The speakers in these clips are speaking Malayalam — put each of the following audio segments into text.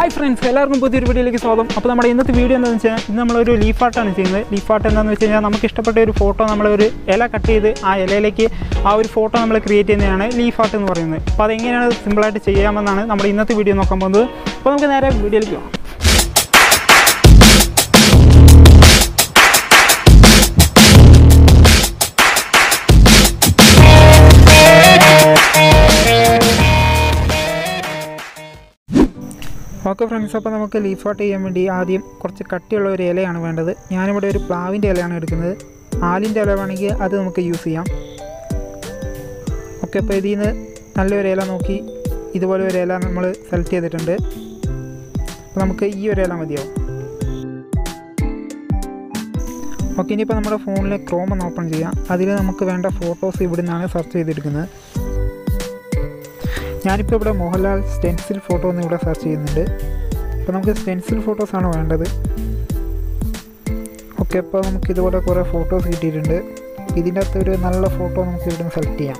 Hi friends, welcome to the video. So, we will video leaf art. Leaf art is a photo a photo create leaf art. That's simple video. Okay friends, we will leaf art ആദ്യം കുറച്ച് കട്ടിയുള്ള ഒരു ഇലയാണ് വേണ്ടത്. ഞാൻ ഇവിടെ ഒരു പ്ലാവിന്റെ ഇലയാണ് എടുക്കുന്നത്. ആലിന്റെ ഇല വേണമെങ്കിൽ അത് നമുക്ക് യൂസ് ചെയ്യാം. ഓക്കേ, അപ്പോൾ ഇതിന് നല്ലൊരു ഇല നോക്കി ഇതുപോലെ ഒരു ഇല നമ്മൾ സെലക്ട് ചെയ്തിട്ടുണ്ട്. അപ്പോൾ നമുക്ക് ഈ ഒരു ഇല മതിയാവും. ഓക്കേ, ഇനി ഇപ്പോൾ നമ്മുടെ ഫോണിലെ ക്രോം ഒന്ന് ഓപ്പൺ ചെയ്യാം. അതിൽ നമുക്ക് വേണ്ട ഫോട്ടോസ് ഇവിടെ നിന്നാണ് സെർച്ച് ചെയ്തെടുക്കുന്നത്. ഞാനിപ്പോൾ ഇവിടെ മോഹൻലാൽ സ്റ്റെൻസിൽ ഫോട്ടോ എന്ന് ഇവിടെ സെർച്ച് ചെയ്യുന്നുണ്ട്. അപ്പോൾ നമുക്ക് സ്റ്റെൻസിൽ ഫോട്ടോസാണ് വേണ്ടത്. ഓക്കെ, അപ്പോൾ നമുക്ക് ഇതുപോലെ കുറേ ഫോട്ടോസ് കിട്ടിയിട്ടുണ്ട്. ഇതിൻ്റെ അകത്ത് ഒരു നല്ല ഫോട്ടോ നമുക്ക് ഇവിടെ നിന്ന് സെലക്ട് ചെയ്യാം.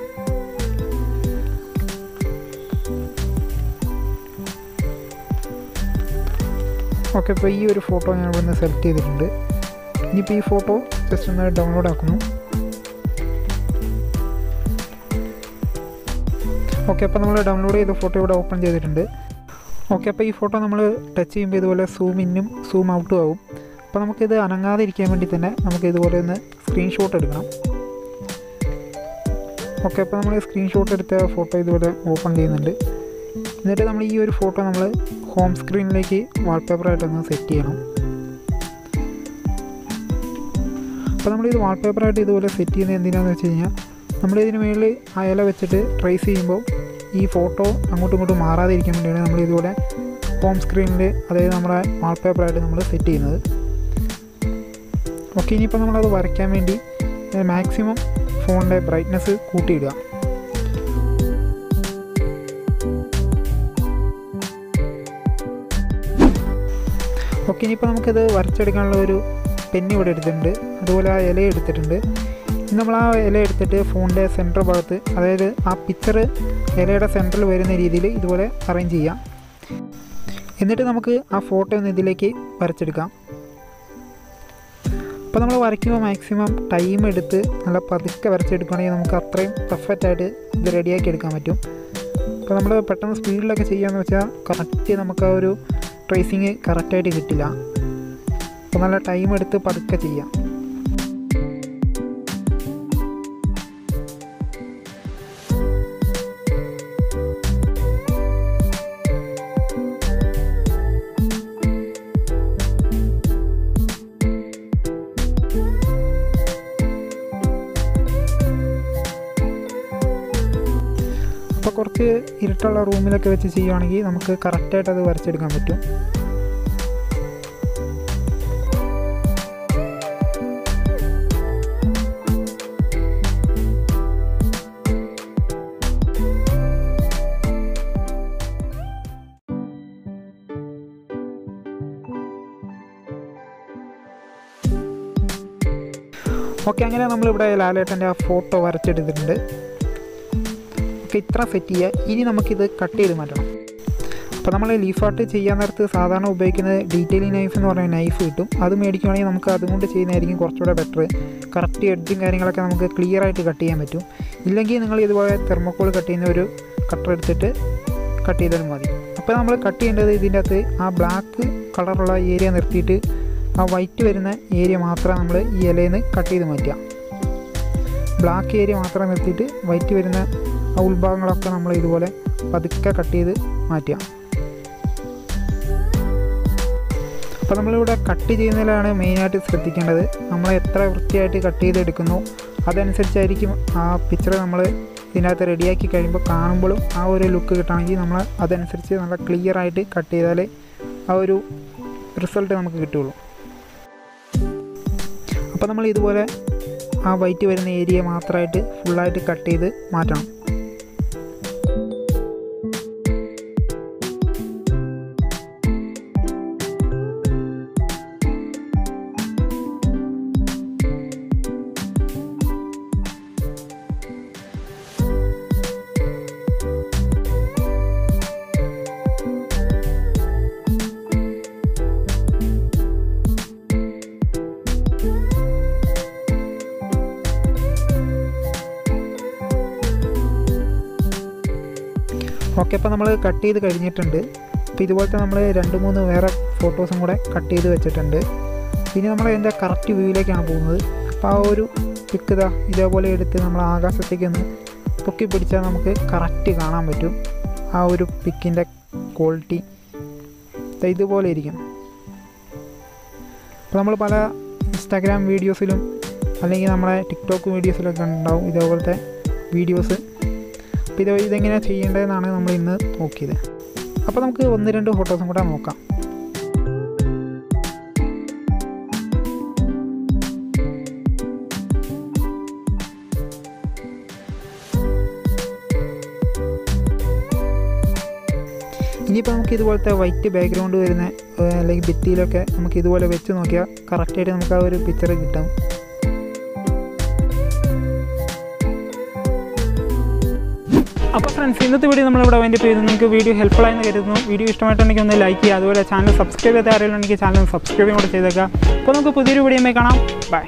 ഓക്കെ, അപ്പോൾ ഈ ഒരു ഫോട്ടോ ഞാൻ ഇവിടെ നിന്ന് സെലക്ട് ചെയ്തിട്ടുണ്ട്. ഇനിയിപ്പോൾ ഈ ഫോട്ടോ ജസ്റ്റ് ഒന്ന് ഡൗൺലോഡ് ആക്കുന്നു. ഓക്കെ, അപ്പോൾ നമ്മൾ ഡൗൺലോഡ് ചെയ്ത ഫോട്ടോ ഇവിടെ ഓപ്പൺ ചെയ്തിട്ടുണ്ട്. ഓക്കെ, അപ്പോൾ ഈ ഫോട്ടോ നമ്മൾ ടച്ച് ചെയ്യുമ്പോൾ ഇതുപോലെ സൂം ഇന്നും സൂം ഔട്ടും ആവും. അപ്പോൾ നമുക്കിത് അനങ്ങാതെ ഇരിക്കാൻ വേണ്ടി തന്നെ നമുക്ക് ഇതുപോലെ ഒന്ന് സ്ക്രീൻഷോട്ട് എടുക്കണം. ഓക്കെ, അപ്പോൾ നമ്മൾ സ്ക്രീൻഷോട്ട് എടുത്ത ഫോട്ടോ ഇതുപോലെ ഓപ്പൺ ചെയ്യുന്നുണ്ട്. എന്നിട്ട് നമ്മൾ ഈ ഒരു ഫോട്ടോ നമ്മൾ ഹോം സ്ക്രീനിലേക്ക് വാൾപേപ്പറായിട്ടൊന്ന് സെറ്റ് ചെയ്യണം. അപ്പോൾ നമ്മളിത് വാൾപേപ്പറായിട്ട് ഇതുപോലെ സെറ്റ് ചെയ്യുന്നത് എന്തിനാണെന്ന് വെച്ച് കഴിഞ്ഞാൽ നമ്മളിതിന് മുകളിൽ ആ ഇല വെച്ചിട്ട് ട്രേസ് ചെയ്യുമ്പോൾ ഈ ഫോട്ടോ അങ്ങോട്ടും ഇങ്ങോട്ടും മാറാതെ ഇരിക്കാൻ വേണ്ടിയാണ് നമ്മളിതുപോലെ ഹോം സ്ക്രീനിൽ, അതായത് നമ്മുടെ വാൾപേപ്പറായിട്ട് നമ്മൾ സെറ്റ് ചെയ്യുന്നത്. ഓക്കെ, ഇനിയിപ്പോൾ നമ്മളത് വരയ്ക്കാൻ വേണ്ടി മാക്സിമം ഫോണിൻ്റെ ബ്രൈറ്റ്നസ് കൂട്ടിയിടുക. ഓക്കെ, ഇനിയിപ്പോൾ നമുക്കിത് വരച്ചെടുക്കാനുള്ള ഒരു പെന്ന് ഇവിടെ എടുത്തിട്ടുണ്ട്. അതുപോലെ ആ ഇല എടുത്തിട്ടുണ്ട്. നമ്മൾ ആ ഇല എടുത്തിട്ട് ഫോണിൻ്റെ സെൻറ്റർ ഭാഗത്ത്, അതായത് ആ പിക്ചർ ഇലയുടെ സെൻറ്ററിൽ വരുന്ന രീതിയിൽ ഇതുപോലെ അറേഞ്ച് ചെയ്യാം. എന്നിട്ട് നമുക്ക് ആ ഫോട്ടോ ഒന്ന് ഇതിലേക്ക് വരച്ചെടുക്കാം. അപ്പോൾ നമ്മൾ വരയ്ക്കുമ്പോൾ മാക്സിമം ടൈം എടുത്ത് നല്ല പതുക്കെ വരച്ചെടുക്കുകയാണെങ്കിൽ നമുക്ക് അത്രയും പെർഫെക്റ്റായിട്ട് ഇത് റെഡിയാക്കി എടുക്കാൻ പറ്റും. അപ്പോൾ നമ്മൾ പെട്ടെന്ന് സ്പീഡിലൊക്കെ ചെയ്യാമെന്ന് വെച്ചാൽ കറക്റ്റ് നമുക്ക് ആ ഒരു ട്രേസിങ് കറക്റ്റായിട്ട് കിട്ടില്ല. അപ്പോൾ നല്ല ടൈം എടുത്ത് പതുക്കെ ചെയ്യാം. അപ്പോൾ കുറച്ച് ഇരുട്ടുള്ള റൂമിലൊക്കെ വെച്ച് ചെയ്യുകയാണെങ്കിൽ നമുക്ക് കറക്റ്റായിട്ട് അത് വരച്ചെടുക്കാൻ പറ്റും. ഓക്കെ, അങ്ങനെ നമ്മളിവിടെ ലാലേട്ടൻ്റെ ആ ഫോട്ടോ വരച്ചെടുത്തിട്ടുണ്ട്. ഓക്കെ, ഇത്ര സെറ്റ് ചെയ്യുക. ഇനി നമുക്കിത് കട്ട് ചെയ്ത് മാറ്റണം. അപ്പോൾ നമ്മൾ ലീഫ് ആർട്ട് ചെയ്യാൻ നേരത്ത് സാധാരണ ഉപയോഗിക്കുന്നത് ഡീറ്റെയിലിംഗ് നൈഫ് എന്ന് പറഞ്ഞ നൈഫ് കിട്ടും. അത് മേടിക്കുകയാണെങ്കിൽ നമുക്ക് അതുകൊണ്ട് ചെയ്യുന്നതായിരിക്കും കുറച്ചുകൂടെ ബെറ്റർ. കറക്റ്റ് എഡ്ജും കാര്യങ്ങളൊക്കെ നമുക്ക് ക്ലിയർ ആയിട്ട് കട്ട് ചെയ്യാൻ പറ്റും. ഇല്ലെങ്കിൽ നിങ്ങൾ ഇതുപോലെ തെർമോക്കോൾ കട്ട് ചെയ്യുന്ന ഒരു കട്ടർ എടുത്തിട്ട് കട്ട് ചെയ്താലും മതി. അപ്പോൾ നമ്മൾ കട്ട് ചെയ്യേണ്ടത് ഇതിൻ്റെ അകത്ത് ആ ബ്ലാക്ക് കളറുള്ള ഏരിയ നിർത്തിയിട്ട് ആ വൈറ്റ് വരുന്ന ഏരിയ മാത്രം നമ്മൾ ഈ ഇലയിൽ നിന്ന് കട്ട് ചെയ്ത് മാറ്റുക. ബ്ലാക്ക് ഏരിയ മാത്രം നിർത്തിയിട്ട് വൈറ്റ് വരുന്ന ആ ഉൾഭാഗങ്ങളൊക്കെ നമ്മൾ ഇതുപോലെ പതുക്കെ കട്ട് ചെയ്ത് മാറ്റുക. അപ്പോൾ നമ്മളിവിടെ കട്ട് ചെയ്യുന്നതിലാണ് മെയിനായിട്ട് ശ്രദ്ധിക്കേണ്ടത്. നമ്മൾ എത്ര വൃത്തിയായിട്ട് കട്ട് ചെയ്തെടുക്കുന്നു അതനുസരിച്ചായിരിക്കും ആ പിക്ചർ നമ്മൾ ഇതിനകത്ത് റെഡിയാക്കി കഴിയുമ്പോൾ കാണുമ്പോഴും ആ ഒരു ലുക്ക് കിട്ടുകയാണെങ്കിൽ നമ്മൾ അതനുസരിച്ച് നല്ല ക്ലിയർ ആയിട്ട് കട്ട് ചെയ്താലേ ആ ഒരു റിസൾട്ട് നമുക്ക് കിട്ടുകയുള്ളൂ. അപ്പോൾ നമ്മൾ ഇതുപോലെ ആ വൈറ്റ് വരുന്ന ഏരിയ മാത്രമായിട്ട് ഫുള്ളായിട്ട് കട്ട് ചെയ്ത് മാറ്റണം. ഓക്കെ, അപ്പോൾ നമ്മൾ കട്ട് ചെയ്ത് കഴിഞ്ഞിട്ടുണ്ട്. അപ്പോൾ ഇതുപോലത്തെ നമ്മൾ 2-3 വേറെ ഫോട്ടോസും കൂടെ കട്ട് ചെയ്ത് വെച്ചിട്ടുണ്ട്. ഇനി നമ്മൾ അതിൻ്റെ കറക്റ്റ് വ്യൂയിലേക്കാണ് പോകുന്നത്. അപ്പോൾ ആ ഒരു പിക്ക് ഇതേപോലെ എടുത്ത് നമ്മൾ ആകാശത്തേക്കൊന്ന് പൊക്കി പിടിച്ചാൽ നമുക്ക് കറക്റ്റ് കാണാൻ പറ്റും. ആ ഒരു പിക്കിൻ്റെ ക്വാളിറ്റി ഇതുപോലെ ഇരിക്കും. അപ്പോൾ നമ്മൾ പല ഇൻസ്റ്റാഗ്രാം വീഡിയോസിലും അല്ലെങ്കിൽ നമ്മളെ ടിക്ടോക്ക് വീഡിയോസിലൊക്കെ ഉണ്ടാവും ഇതേപോലത്തെ വീഡിയോസ്. അപ്പോൾ ഇതെങ്ങനെയാണ് ചെയ്യേണ്ടതെന്നാണ് നമ്മൾ ഇന്ന് നോക്കിയത്. അപ്പോൾ നമുക്ക് 1-2 ഫോട്ടോസും കൂടെ നോക്കാം. ഇനിയിപ്പോൾ നമുക്ക് ഇതുപോലത്തെ വൈറ്റ് ബാക്ക്ഗ്രൗണ്ട് വരുന്ന അല്ലെങ്കിൽ ഭിത്തിയിലൊക്കെ നമുക്ക് ഇതുപോലെ വെച്ച് നോക്കിയാൽ കറക്റ്റായിട്ട് നമുക്ക് ആ ഒരു പിക്ചർ കിട്ടും. അപ്പോൾ ഫ്രണ്ട്സ്, ഇന്നത്തെ വീഡിയോ നമ്മളിവിടെ വൈൻഡപ്പ് ചെയ്തു. നിങ്ങൾക്ക് വീഡിയോ ഹെൽപ്ഫുൾ ആയെന്ന് കരുതുന്നു. വീഡിയോ ഇഷ്ടമായിട്ടുണ്ടെങ്കിൽ ഒന്ന് ലൈക്ക് ചെയ്യുക. അതുപോലെ ചാനൽ സബ്സ്ക്രൈബ് ചെയ്ത ആരെങ്കിലും ഉണ്ടെങ്കിൽ ചാനൽ സബ്സ്ക്രൈബും കൂടെ ചെയ്തേക്കാം. അപ്പോൾ നമുക്ക് പുതിയൊരു വീഡിയോയുമായി കാണാം. ബൈ.